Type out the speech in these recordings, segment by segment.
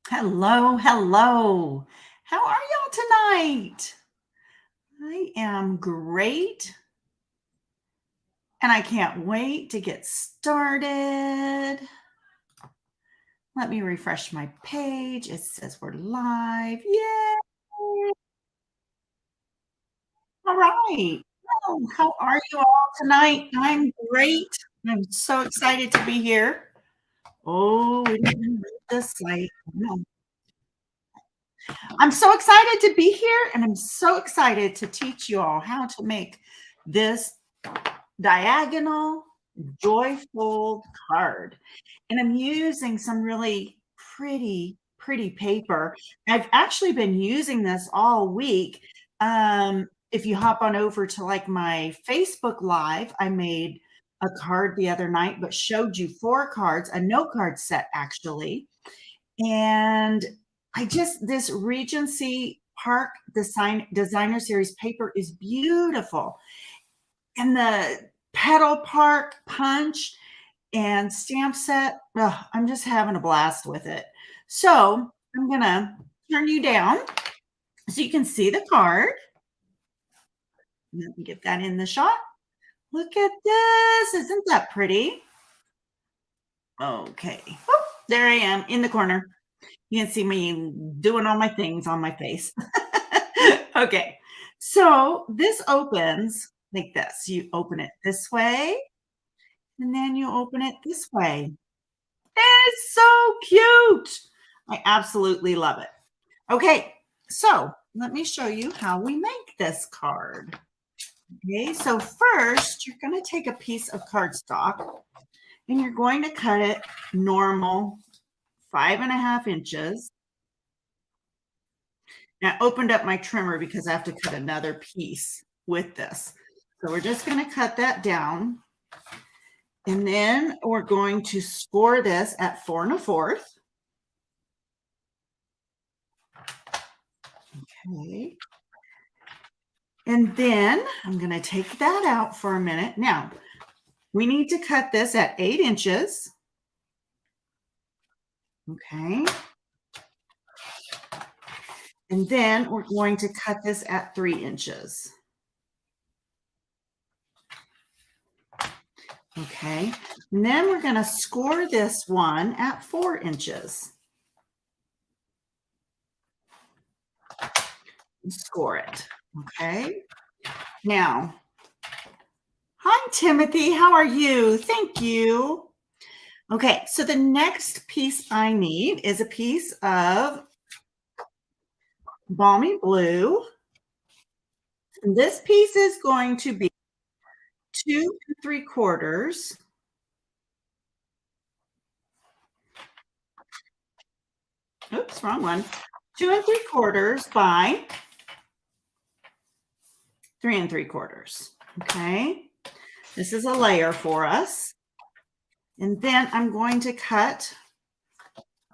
Hello, hello. How are y'all tonight? I am great, and I can't wait to get started. Let me refresh my page. It says we're live. Yay! All right. Well, how are you all tonight? I'm great. I'm so excited to be here. Oh, we didn't read this site. No. I'm so excited to be here, and I'm so excited to teach you all how to make this diagonal joyful card. And I'm using some really pretty paper. I've actually been using this all week. If you hop on over to like my Facebook Live, I made a card the other night, but showed you 4 cards, a no card set actually. And this Regency Park designer series paper is beautiful. And the Petal Park punch and stamp set, ugh, I'm just having a blast with it. So I'm gonna turn you down so you can see the card. Let me get that in the shot. Look at this. Isn't that pretty? Okay. Oh, there I am in the corner. You can see me doing all my things on my face. Okay. So this opens like this. You open it this way, and then you open it this way. It's so cute. I absolutely love it. Okay, so let me show you how we make this card. Okay, so first you're going to take a piece of cardstock and you're going to cut it normal 5.5 inches. Now I opened up my trimmer because I have to cut another piece with this. So we're just going to cut that down. And then we're going to score this at 4 1/4. Okay. And then I'm going to take that out for a minute. Now, we need to cut this at 8 inches. Okay. And then we're going to cut this at 3 inches. Okay. And then we're going to score this one at 4 inches. Score it. Okay. Now, hi, Timothy. How are you? Thank you. Okay. So the next piece I need is a piece of balmy blue. And this piece is going to be 2 3/4. Oops, wrong one. 2 3/4 by 3 3/4. Okay. This is a layer for us. And then I'm going to cut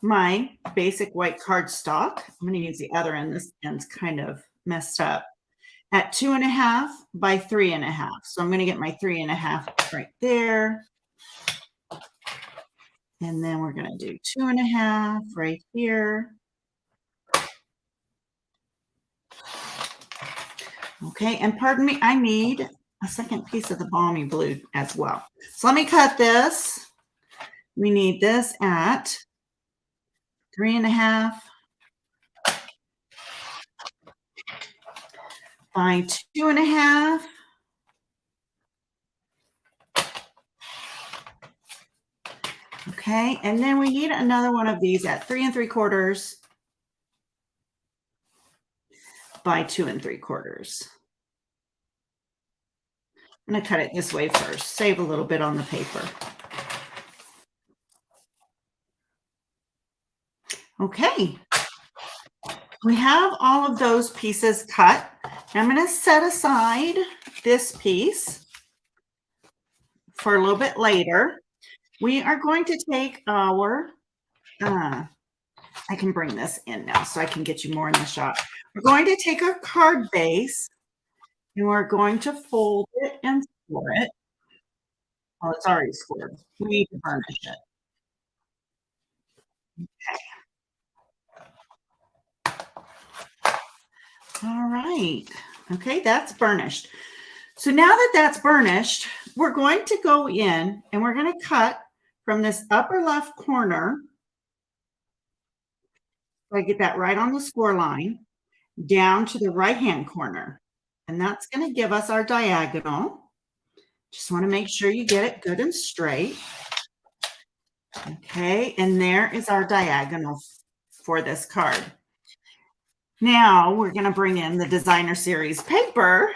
my basic white cardstock. I'm going to use the other end. This end's kind of messed up at 2.5 by 3.5. So I'm going to get my 3.5 right there. And then we're going to do 2.5 right here. Okay, and pardon me, I need a second piece of the balmy blue as well. So let me cut this. We need this at 3.5 by 2.5. Okay, and then we need another one of these at 3 3/4 by 2 3/4. I'm going to cut it this way first, save a little bit on the paper. Okay, we have all of those pieces cut. I'm going to set aside this piece for a little bit later. We are going to take our, I can bring this in now so I can get you more in the shot. We're going to take our card base and we're going to fold it and score it. Oh, it's already scored. We need to burnish it. All right. Okay, that's burnished. So now that that's burnished, we're going to go in and we're going to cut from this upper left corner. I get that right on the score line down to the right-hand corner. And that's going to give us our diagonal. Just want to make sure you get it good and straight. Okay, and there is our diagonal for this card. Now we're going to bring in the designer series paper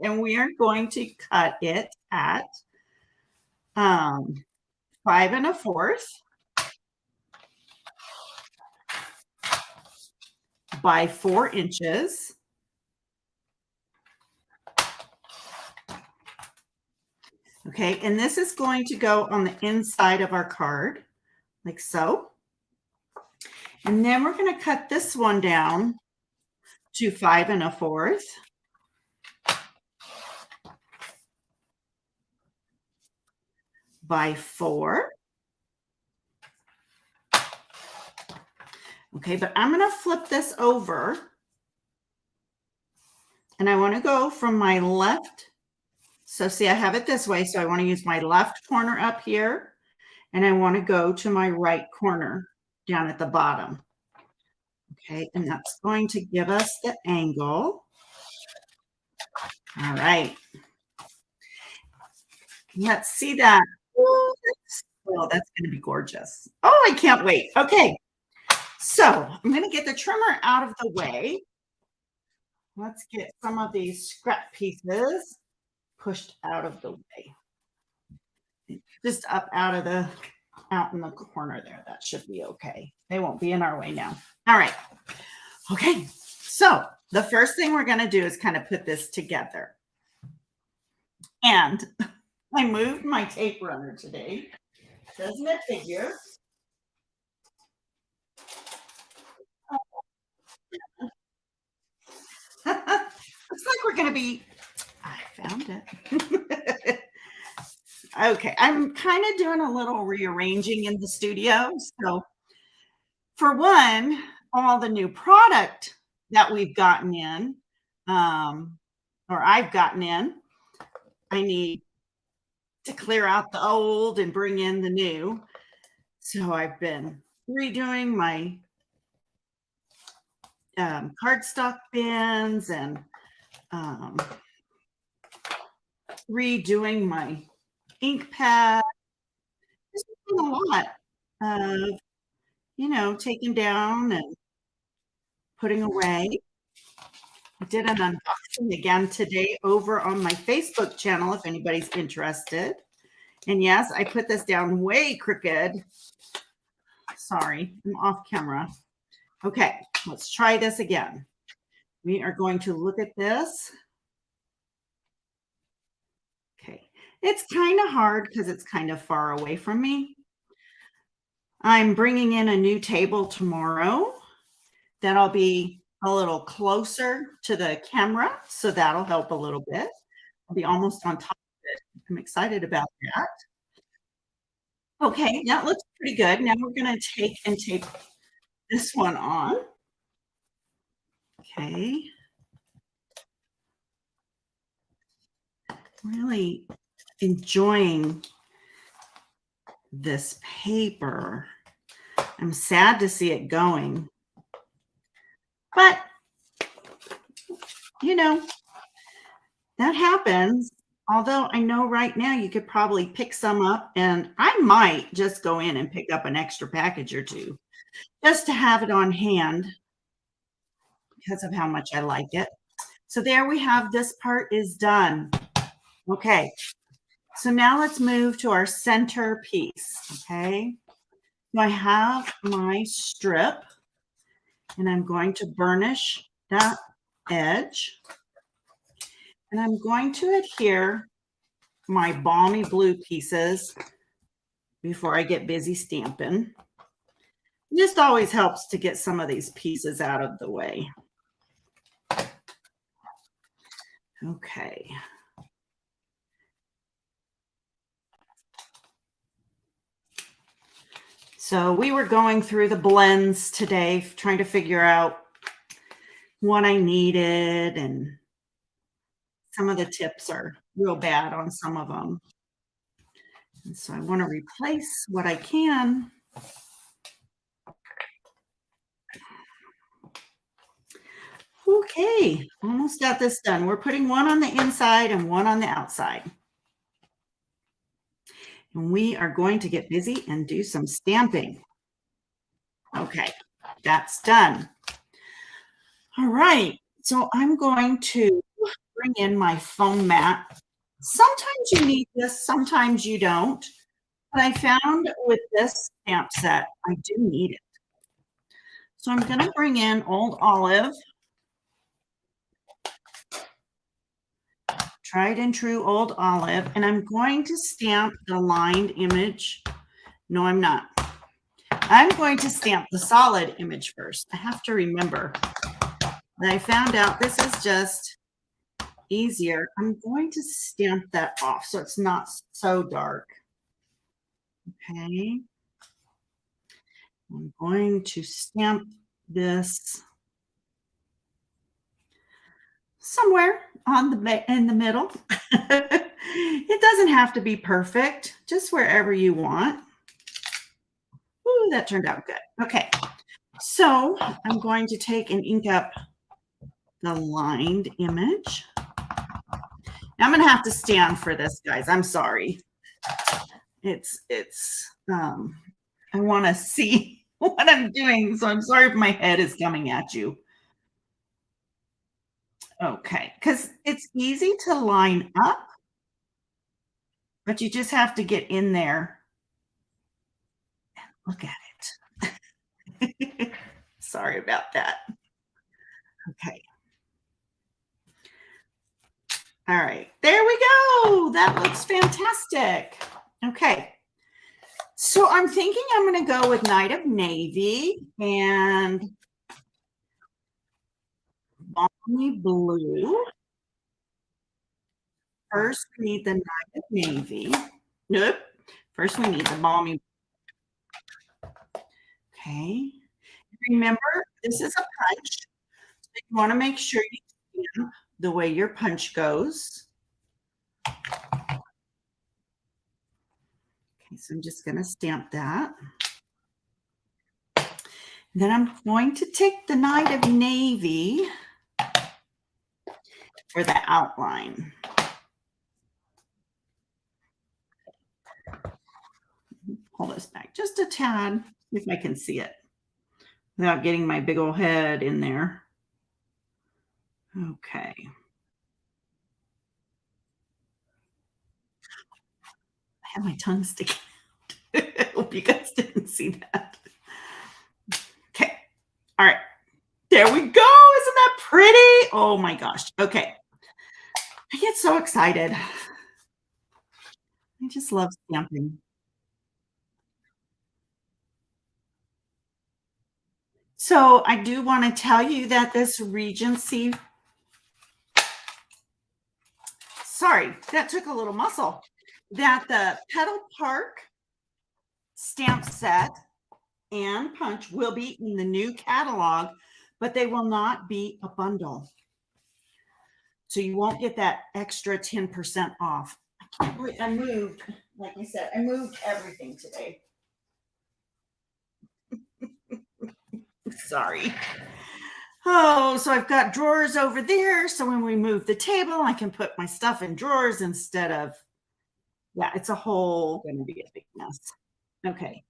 and we are going to cut it at 5 1/4 by 4 inches. Okay, and this is going to go on the inside of our card, like so. And then we're going to cut this one down to 5 1/4 by 4. Okay, but I'm going to flip this over. And I want to go from my left. So see, I have it this way. So I want to use my left corner up here. And I want to go to my right corner down at the bottom. Okay, and that's going to give us the angle. All right. Let's see that. Oh, that's going to be gorgeous. Oh, I can't wait. Okay. So I'm going to get the trimmer out of the way. Let's get some of these scrap pieces pushed out of the way. Just up out in the corner there. That should be okay. They won't be in our way now. All right. Okay. So the first thing we're going to do is kind of put this together. And I moved my tape runner today. Doesn't it figure? Looks like we're going to be, I found it. Okay, I'm kind of doing a little rearranging in the studio. So for one, all the new product that we've gotten in, or I've gotten in, I need to clear out the old and bring in the new. So I've been redoing my cardstock bins and redoing my ink pad. This has been a lot of, taking down and putting away. I did an unboxing again today over on my Facebook channel if anybody's interested. And yes, I put this down way crooked. Sorry, I'm off camera. Okay, let's try this again. We are going to look at this. Okay, it's kind of hard because it's kind of far away from me. I'm bringing in a new table tomorrow that'll be a little closer to the camera, so that'll help a little bit. I'll be almost on top of it. I'm excited about that. Okay, that looks pretty good. Now we're going to take and tape this one on. Okay. Really enjoying this paper. I'm sad to see it going. But, that happens. Although I know right now you could probably pick some up, and I might just go in and pick up an extra package or two just to have it on hand because of how much I like it. So there we have, this part is done. Okay, so now let's move to our center piece. Okay, so I have my strip and I'm going to burnish that edge. And I'm going to adhere my balmy blue pieces before I get busy stamping. It just always helps to get some of these pieces out of the way. Okay. So we were going through the blends today, trying to figure out what I needed, and some of the tips are real bad on some of them. And so I want to replace what I can. Okay, almost got this done. We're putting one on the inside and one on the outside. And we are going to get busy and do some stamping. Okay, that's done. All right, so I'm going to bring in my foam mat. Sometimes you need this, sometimes you don't. But I found with this stamp set, I do need it. So I'm going to bring in Old Olive, tried and true Old Olive, and I'm going to stamp the lined image. No, I'm not. I'm going to stamp the solid image first. I have to remember that I found out this is just easier. I'm going to stamp that off so it's not so dark. Okay. I'm going to stamp this somewhere on in the middle. It doesn't have to be perfect, just wherever you want. Ooh, that turned out good. Okay, so I'm going to take and ink up the lined image. Now I'm going to have to stand for this, guys. I'm sorry. I want to see what I'm doing, so I'm sorry if my head is coming at you. Okay, because it's easy to line up, but you just have to get in there. Look at it. Sorry about that. Okay. All right, there we go. That looks fantastic. Okay. So I'm thinking I'm going to go with Night of Navy and Balmy Blue. First, we need the Night of Navy. Nope. First, we need the Balmy. Okay. Remember, this is a punch. So you want to make sure you stamp the way your punch goes. Okay, so I'm just going to stamp that. Then I'm going to take the Night of Navy for the outline. Pull this back just a tad, if I can see it without getting my big old head in there. Okay. I have my tongue sticking out. I hope you guys didn't see that. Okay. All right. There we go. Isn't that pretty? Oh my gosh. Okay. I get so excited. I just love stamping. So I do want to tell you that this Regency, sorry, that took a little muscle, that the Petal Park stamp set and punch will be in the new catalog, but they will not be a bundle. So you won't get that extra 10% off. I moved, like I said, I moved everything today. Sorry. Oh, so I've got drawers over there. So when we move the table, I can put my stuff in drawers instead of, yeah, it's a whole going to be a big mess. Okay.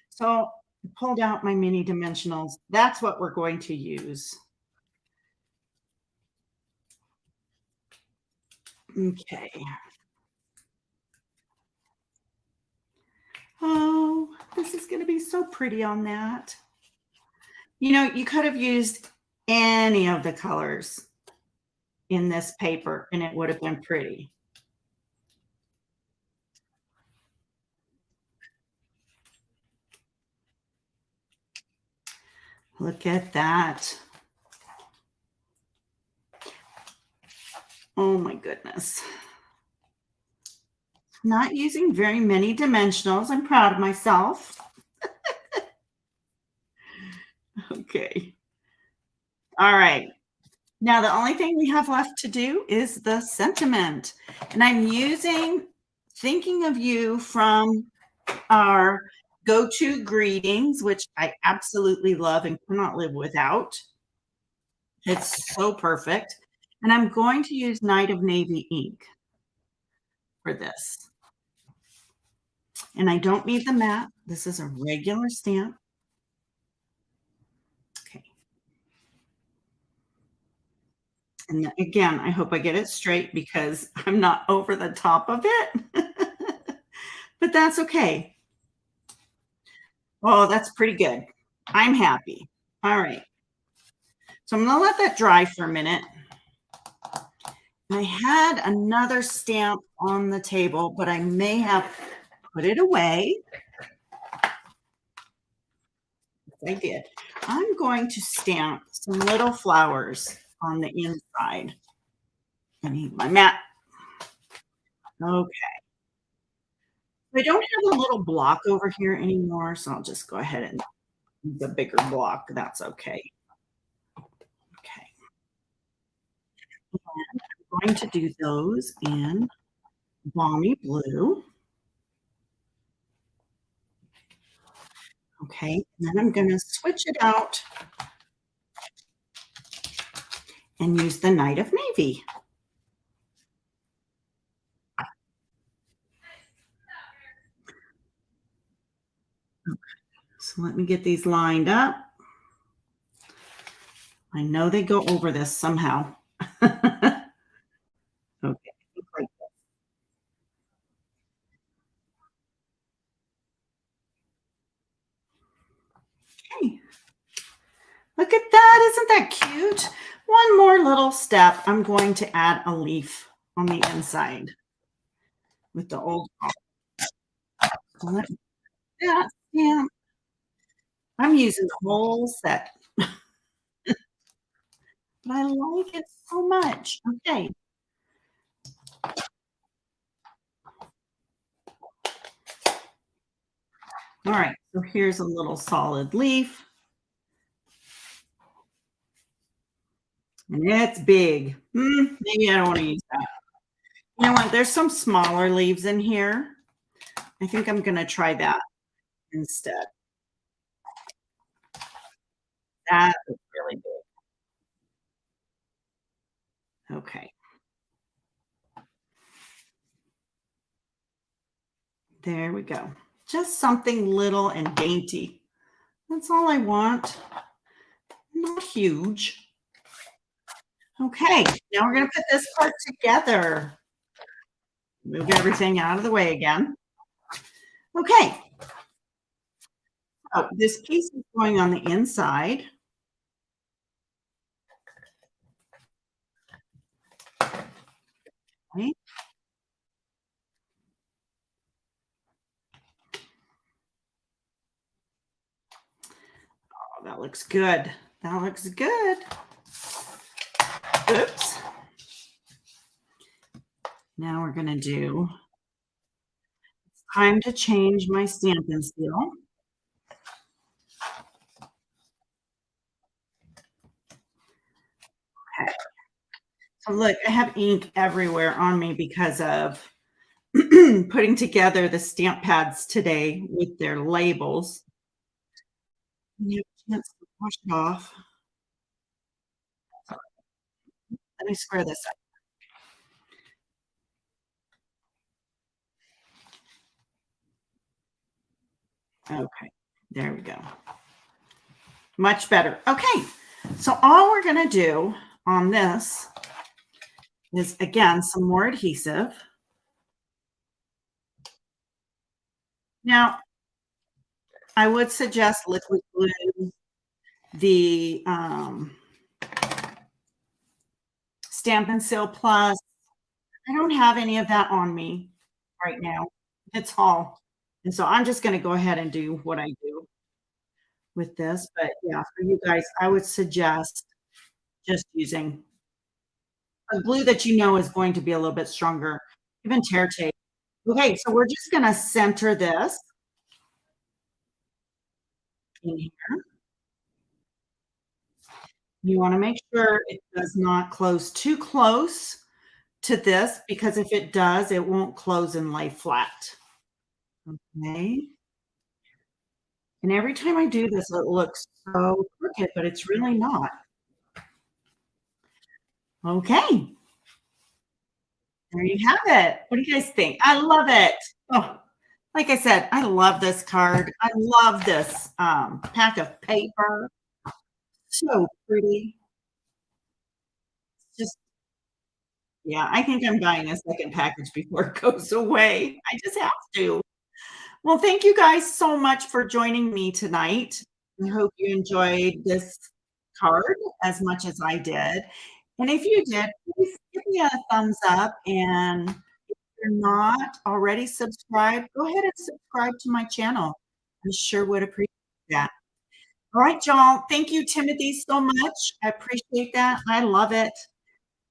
So I pulled out my mini dimensionals. That's what we're going to use. Okay. Oh, this is going to be so pretty on that. You know, you could have used any of the colors in this paper and it would have been pretty. Look at that. Oh my goodness. Not using very many dimensionals. I'm proud of myself. Okay. All right. Now the only thing we have left to do is the sentiment. And I'm using thinking of you from our go-to greetings, which I absolutely love and cannot live without. It's so perfect. And I'm going to use Night of Navy ink for this. And I don't need the matte. This is a regular stamp. Okay. And again, I hope I get it straight because I'm not over the top of it. But that's okay. Oh, that's pretty good. I'm happy. All right. So I'm going to let that dry for a minute. And I had another stamp on the table, but I may have put it away. I did. I'm going to stamp some little flowers on the inside. I need my mat. Okay. I don't have a little block over here anymore, so I'll just go ahead and use a bigger block. That's okay. Okay. And I'm going to do those in balmy blue. Okay. And then I'm going to switch it out and use the Night of Navy. So let me get these lined up. I know they go over this somehow. Okay. Okay. Look at that. Isn't that cute? One more little step. I'm going to add a leaf on the inside with the old. Yeah, yeah. I'm using the whole set, but I like it so much. Okay. All right. So here's a little solid leaf, and it's big. Maybe I don't want to use that. You know what? There's some smaller leaves in here. I think I'm going to try that instead. That is really big. Okay. There we go. Just something little and dainty. That's all I want. Not huge. Okay. Now we're going to put this part together. Move everything out of the way again. Okay. So this piece is going on the inside. Okay. Oh, that looks good. That looks good. Oops. Now we're going to do, it's time to change my Stampin' Seal. Okay. So look, I have ink everywhere on me because of putting together the stamp pads today with their labels. You have a chance to wash it off. Let me square this up. Okay, there we go. Much better. Okay, so all we're going to do on this is, again, some more adhesive. Now, I would suggest liquid glue, the Stampin' Seal Plus. I don't have any of that on me right now. It's all. And so I'm just going to go ahead and do what I do with this. But yeah, for you guys, I would suggest just using a glue that you know is going to be a little bit stronger, even tear tape. Okay, so we're just going to center this in here. You wanna make sure it does not close too close to this, because if it does, it won't close and lay flat, okay? And every time I do this, it looks so crooked, but it's really not. Okay, there you have it. What do you guys think? I love it. Oh, like I said, I love this card. I love this, pack of paper. So pretty. Just yeah, I think I'm buying a second package before it goes away. I just have to. Well, thank you guys so much for joining me tonight. I hope you enjoyed this card as much as I did. And if you did, please give me a thumbs up. And if you're not already subscribed, go ahead and subscribe to my channel. I sure would appreciate that. All right, y'all. Thank you, Timothy, so much. I appreciate that. I love it.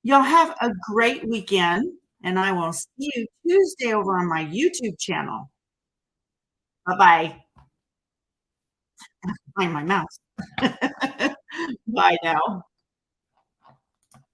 Y'all have a great weekend, and I will see you Tuesday over on my YouTube channel. Bye-bye. Find my mouse. Bye now.